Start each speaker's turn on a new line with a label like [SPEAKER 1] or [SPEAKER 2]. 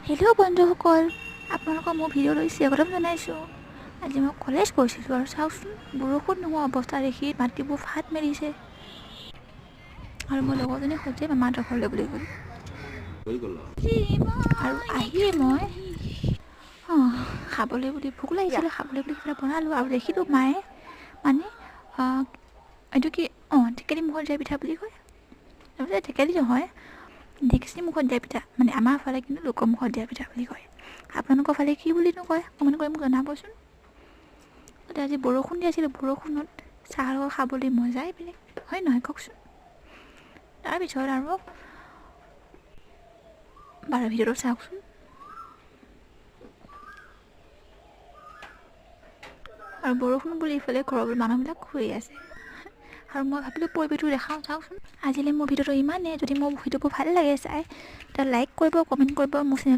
[SPEAKER 1] Hello' বন্ধুসকল, আপোনালোকৰ মোৰ ভিডিঅ'লৈ স্বাগতম জনাইছোঁ। আজি মই কলেজ গৈছিলোঁ আৰু চাওকচোন, বৰষুণ নোহোৱা অৱস্থা দেখি মাটিবোৰ ফাট মেলিছে। আৰু মই লগৰজনীৰ সৈতে মামাহঁতৰ ঘৰলৈ বুলি গ'লোঁ। আৰু আহিয়ে মই খাবলৈ বুলি ভোক লাগিছিলে, খাবলৈ বুলি কিবা বনালোঁ আৰু দেখিলোঁ মায়ে মানে এইটো কি টেকেলি মুখত দিয়া পিঠা বুলি কয়। তাৰপিছত টেকেলি নহয়, ঢেঁকীৰ মুখত দিয়া পিঠা, মানে আমাৰ ফালে কিন্তু লোকৰ মুখত দিয়া পিঠা বুলি কয়। আপোনালোকৰ ফালে কি বুলিনো কয় কমেণ্ট কৰি মোক জনাবচোন। তাতে আজি বৰষুণ দি আছিলে, বৰষুণত চাহৰ লগত খাবলৈ মজাই বেলেগ, হয় নহয় কওকচোন। তাৰপিছত আৰু বাৰ ভিডিঅ'টো চাওকচোন। আৰু বৰষুণ বুলি ইফালে ঘৰৰ মানুহবিলাক শুই আছে আৰু মই ভাবিলোঁ পৰিৱেশটো দেখাওঁ, চাওকচোন। আজিলৈ মোৰ ভিডিঅ'টো ইমানেই। যদি মোৰ ভিডিঅ'বোৰ ভাল লাগে চাই, তেতিয়া লাইক কৰিব, কমেণ্ট কৰিব, মোৰ চেনেল